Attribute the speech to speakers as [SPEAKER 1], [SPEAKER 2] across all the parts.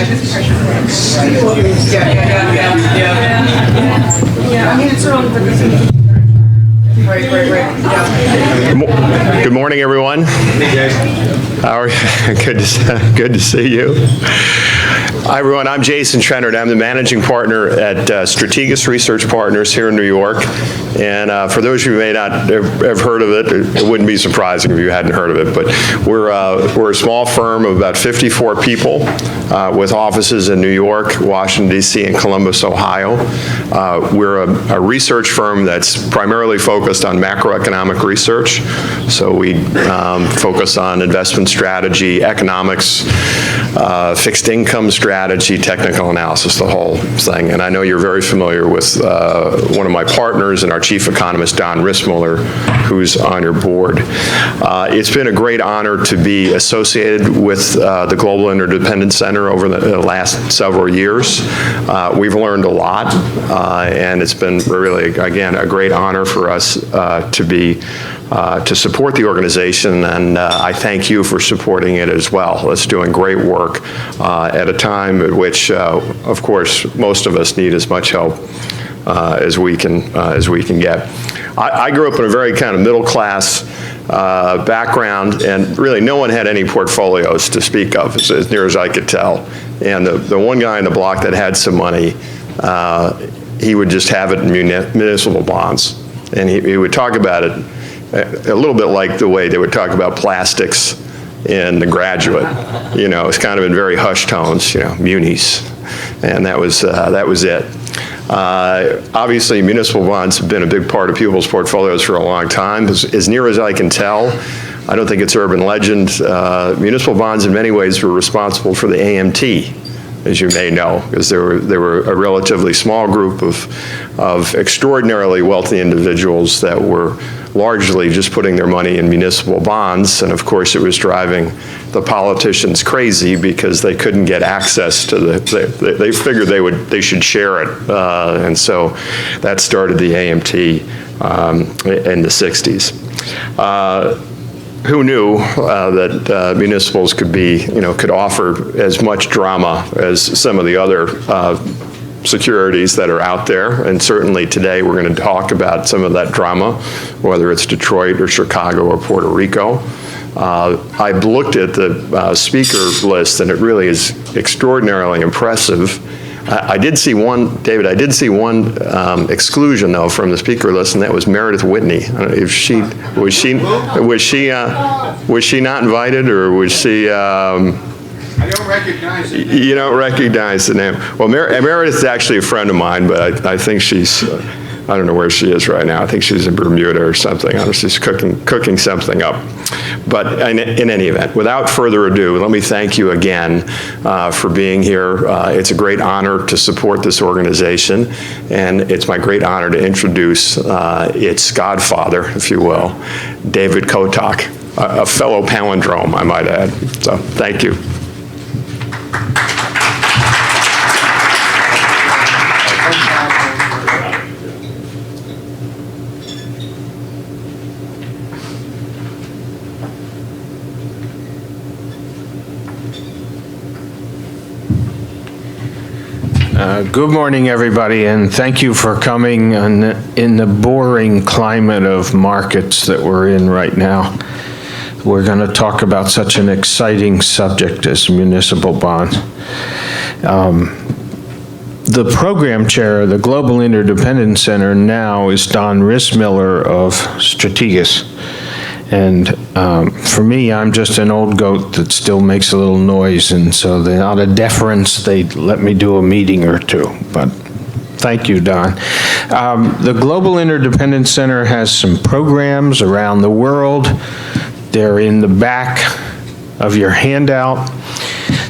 [SPEAKER 1] I mean, it's early, but right. Yeah.
[SPEAKER 2] Good morning, everyone. How are you? Good to see you. Hi, everyone. I'm Jason Trennert. I'm the managing partner at Strategas Research Partners here in New York. And for those of you who may not have heard of it, it wouldn't be surprising if you hadn't heard of it, but we're a small firm of about 54 people with offices in New York, Washington, D.C., and Columbus, Ohio. We're a research firm that's primarily focused on macroeconomic research. So we focus on investment strategy, economics, fixed income strategy, technical analysis, the whole thing. And I know you're very familiar with one of my partners and our chief economist, Don Rissmuller, who's on your board. It's been a great honor to be associated with the Global Interdependence Center over the last several years. We've learned a lot, and it's been really, again, a great honor for us to support the organization, and I thank you for supporting it as well. It's doing great work at a time at which, of course, most of us need as much help as we can get. I grew up in a very kind of middle-class background, and really no one had any portfolios to speak of, as near as I could tell. And the one guy on the block that had some money, he would just have it in municipal bonds, and he would talk about it a little bit like the way they would talk about plastics in The Graduate. You know, it's kind of in very hushed tones, you know, Munis, and that was it. Obviously, municipal bonds have been a big part of people's portfolios for a long time. As near as I can tell, I don't think it's urban legend, municipal bonds in many ways were responsible for the AMT, as you may know, because they were a relatively small group of extraordinarily wealthy individuals that were largely just putting their money in municipal bonds, and of course it was driving the politicians crazy because they couldn't get access to they figured they should share it, and so that started the AMT in the 60s. Who knew that municipals could offer as much drama as some of the other securities that are out there, and certainly today we're going to talk about some of that drama, whether it's Detroit or Chicago or Puerto Rico. I've looked at the speaker list, and it really is extraordinarily impressive. I did see one, David, exclusion though from the speaker list, and that was Meredith Whitney. I don't know if was she not invited, or was she?
[SPEAKER 3] I don't recognize it.
[SPEAKER 2] You don't recognize the name. Well, Meredith is actually a friend of mine, but I think she's, I don't know where she is right now. I think she's in Bermuda or something. I don't know, she's cooking something up. But in any event, without further ado, let me thank you again for being here. It's a great honor to support this organization, and it's my great honor to introduce its godfather, if you will, David Kotok, a fellow palindrome, I might add. So thank you.
[SPEAKER 4] Good morning, everybody, and thank you for coming in the boring climate of markets that we're in right now. We're going to talk about such an exciting subject as municipal bonds. The program chair of the Global Interdependence Center now is Don Rissmuller of Strategas. And for me, I'm just an old goat that still makes a little noise, and so out of deference, they let me do a meeting or two. But thank you, Don. The Global Interdependence Center has some programs around the world. They're in the back of your handout.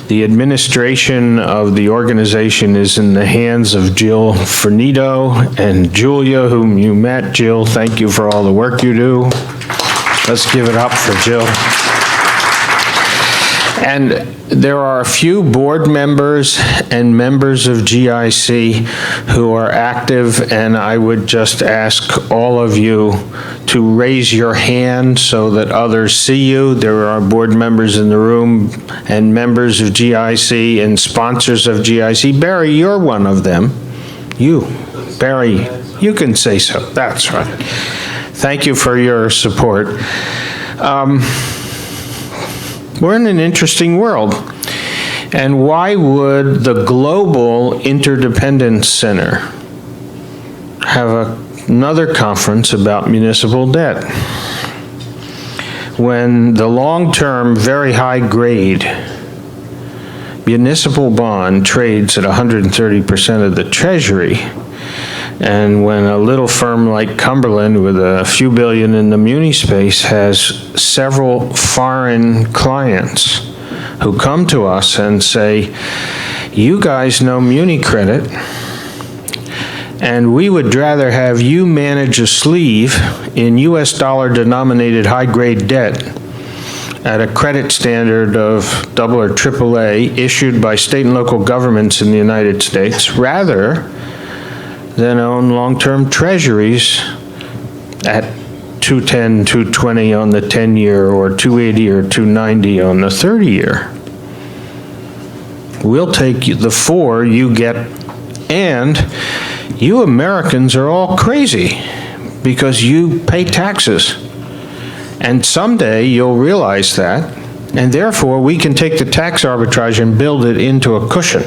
[SPEAKER 4] The administration of the organization is in the hands of Jill Fernito and Julia, whom you met. Jill, thank you for all the work you do. Let's give it up for Jill. And there are a few board members and members of GIC who are active, and I would just ask all of you to raise your hand so that others see you. There are board members in the room and members of GIC and sponsors of GIC. Barry, you're one of them. You, Barry, you can say so. That's right. Thank you for your support. We're in an interesting world. And why would the Global Interdependence Center have another conference about municipal debt when the long-term, very high-grade municipal bond trades at 130% of the Treasury, and when a little firm like Cumberland with a few billion in the muni space has several foreign clients who come to us and say, you guys know muni credit, and we would rather have you manage a sleeve in US dollar denominated high-grade debt at a credit standard of AA or AAA issued by state and local governments in the United States, rather than own long-term treasuries at 210, 220 on the 10-year, or 280 or 290 on the 30-year. We'll take the 4 you get, and you Americans are all crazy because you pay taxes. And someday you'll realize that, and therefore we can take the tax arbitrage and build it into a cushion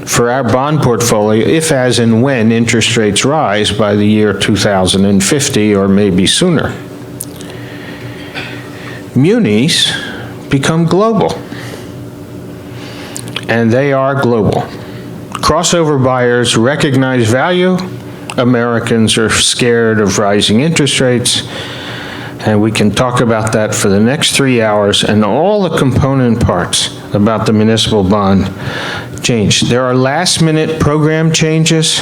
[SPEAKER 4] for our bond portfolio if, as, and when interest rates rise by the year 2050 or maybe sooner. Munis become global, and they are global. Crossover buyers recognize value. Americans are scared of rising interest rates, and we can talk about that for the next 3 hours and all the component parts about the municipal bond change. There are last-minute program changes.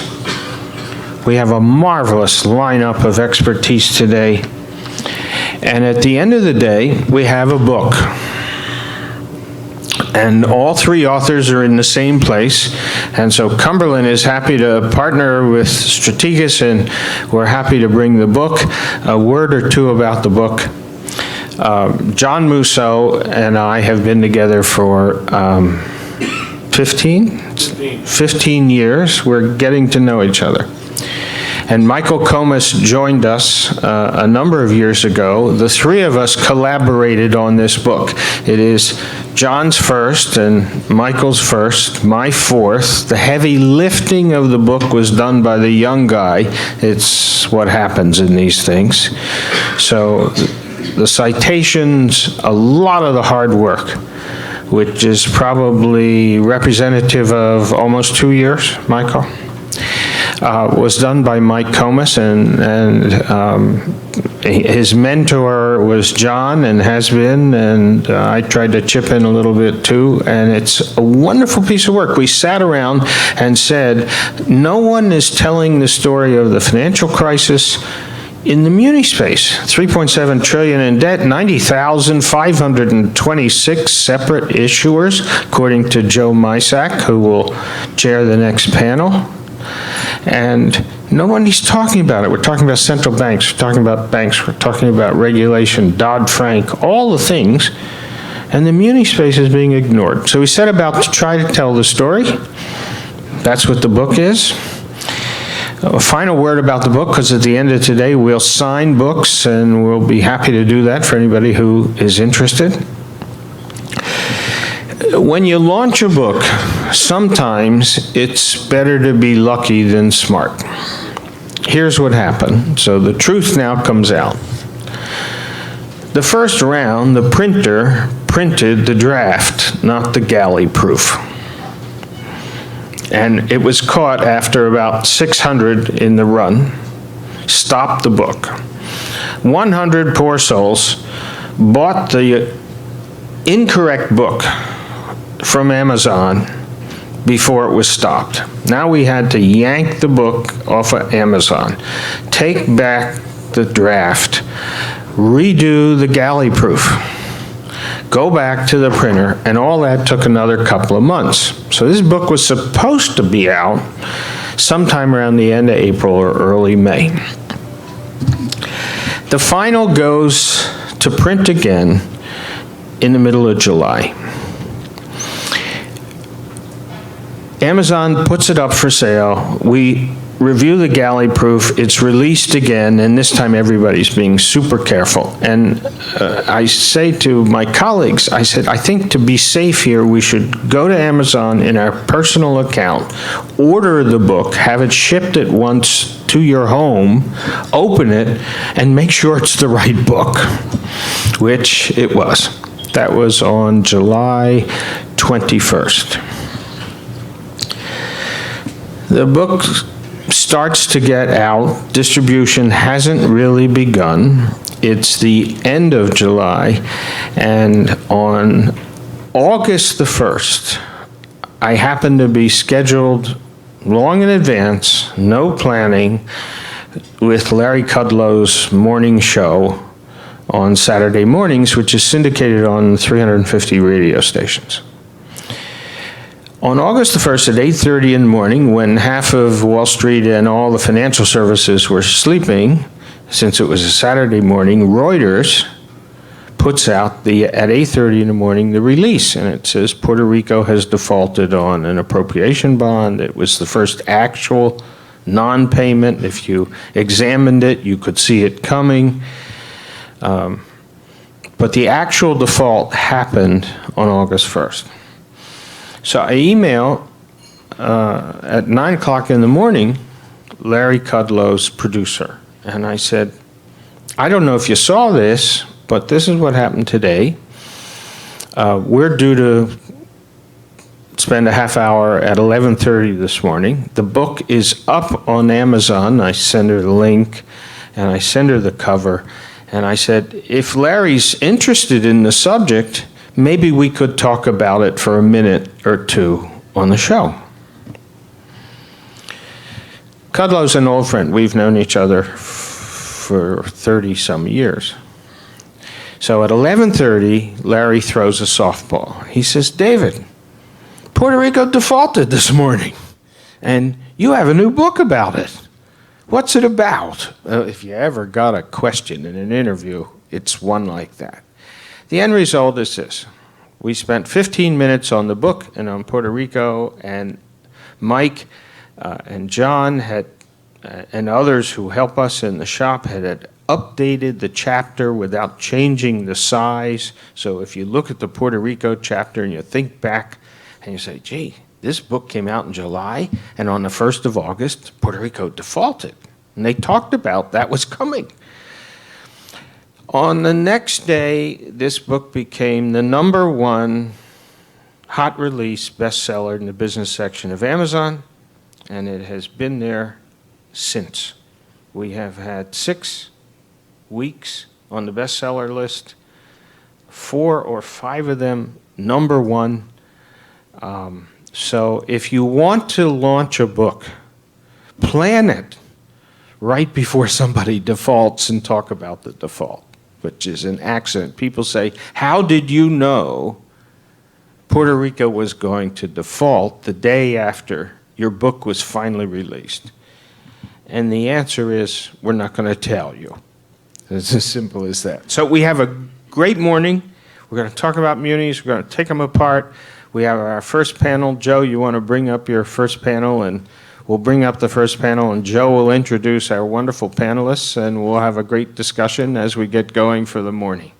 [SPEAKER 4] We have a marvelous lineup of expertise today. And at the end of the day, we have a book. And all 3 authors are in the same place. And so Cumberland is happy to partner with Strategas, and we're happy to bring the book. A word or two about the book. John Musso and I have been together for 15 years. We're getting to know each other. And Michael Comas joined us a number of years ago. The 3 of us collaborated on this book. It is John's first and Michael's first, my 4th. The heavy lifting of the book was done by the young guy. It's what happens in these things. So the citations, a lot of the hard work, which is probably representative of almost 2 years, Michael, was done by Mike Comas, and his mentor was John and has been, and I tried to chip in a little bit too, and it's a wonderful piece of work. We sat around and said, no one is telling the story of the financial crisis in the muni space. 3.7 trillion in debt, 90,526 separate issuers, according to Joe Mysak, who will chair the next panel. And nobody's talking about it. We're talking about central banks, we're talking about banks, we're talking about regulation, Dodd-Frank, all the things, and the muni space is being ignored. So we set about to try to tell the story. That's what the book is. A final word about the book, because at the end of today we'll sign books, and we'll be happy to do that for anybody who is interested. When you launch a book, sometimes it's better to be lucky than smart. Here's what happened. So the truth now comes out. The first round, the printer printed the draft, not the galley proof. And it was caught after about 600 in the run, stopped the book. 100 poor souls bought the incorrect book from Amazon before it was stopped. Now we had to yank the book off of Amazon, take back the draft, redo the galley proof, go back to the printer, and all that took another couple of months. So this book was supposed to be out sometime around the end of April or early May. The final goes to print again in the middle of July. Amazon puts it up for sale. We review the galley proof. It's released again, and this time everybody's being super careful. And I say to my colleagues, I said, I think to be safe here, we should go to Amazon in our personal account, order the book, have it shipped at once to your home, open it, and make sure it's the right book, which it was. That was on July 21st. The book starts to get out. Distribution hasn't really begun. It's the end of July, and on August the 1st, I happen to be scheduled long in advance, no planning, with Larry Kudlow's morning show on Saturday mornings, which is syndicated on 350 radio stations. On August the 1st at 8:30 in the morning, when half of Wall Street and all the financial services were sleeping, since it was a Saturday morning, Reuters puts out at 8:30 in the morning the release, and it says Puerto Rico has defaulted on an appropriation bond. It was the first actual non-payment. If you examined it, you could see it coming. But the actual default happened on August 1st. So I email at 9 o'clock in the morning, Larry Kudlow's producer, and I said, I don't know if you saw this, but this is what happened today. We're due to spend a half hour at 11:30 this morning. The book is up on Amazon. I send her the link, and I send her the cover, and I said, if Larry's interested in the subject, maybe we could talk about it for a minute or two on the show. Kudlow's an old friend. We've known each other for 30-some years. So at 11:30, Larry throws a softball. He says, David, Puerto Rico defaulted this morning, and you have a new book about it. What's it about? If you ever got a question in an interview, it's one like that. The end result is this. We spent 15 minutes on the book and on Puerto Rico, and Mike and John had, and others who help us in the shop had updated the chapter without changing the size. So if you look at the Puerto Rico chapter and you think back and you say, gee, this book came out in July, and on the 1st of August, Puerto Rico defaulted. And they talked about that was coming. On the next day, this book became the #1 hot release bestseller in the business section of Amazon, and it has been there since. We have had 6 weeks on the bestseller list, 4 or 5 of them #1. So if you want to launch a book, plan it right before somebody defaults and talk about the default, which is an accident. People say, how did you know Puerto Rico was going to default the day after your book was finally released? And the answer is, we're not going to tell you. It's as simple as that. So we have a great morning. We're going to talk about Munis. We're going to take them apart. We have our first panel. Joe, you want to bring up your first panel, and we'll bring up the first panel, and Joe will introduce our wonderful panelists, and we'll have a great discussion as we get going for the morning.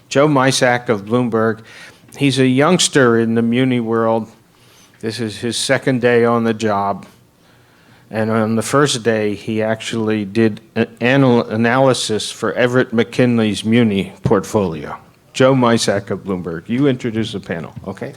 [SPEAKER 4] Joe Mysak of Bloomberg. He's a youngster in the Muni world. This is his second day on the job. And on the first day, he actually did an analysis for Everett McKinley's Muni portfolio. Joe Mysak of Bloomberg. You introduce the panel, okay?